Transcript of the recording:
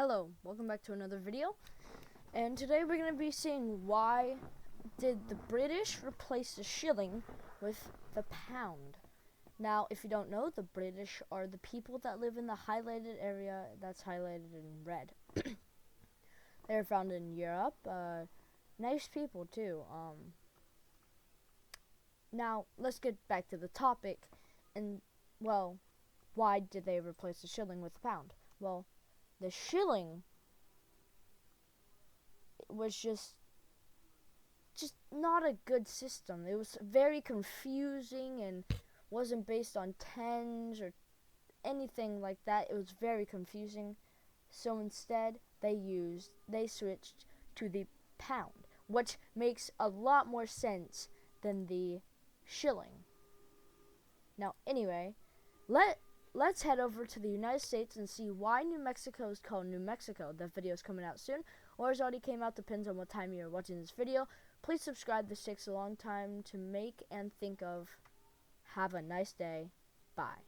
Hello, welcome back to another video, and today we're going to be seeing why did the British replace the shilling with the pound. Now, if you don't know, the British are the people that live in the highlighted area that's highlighted in red. They're found in Europe, nice people too. Now, let's get back to the topic, and, well, why did they replace the shilling with the pound? Well, the shilling was just not a good system. It was very confusing and wasn't based on tens or anything like that. It was very confusing. So instead, they switched to the pound, which makes a lot more sense than the shilling. Now, anyway, let's head over to the United States and see why New Mexico is called New Mexico. That video is coming out soon, or it's already came out, depends on what time you're watching this video. Please subscribe. This takes a long time to make and think of. Have a nice day. Bye.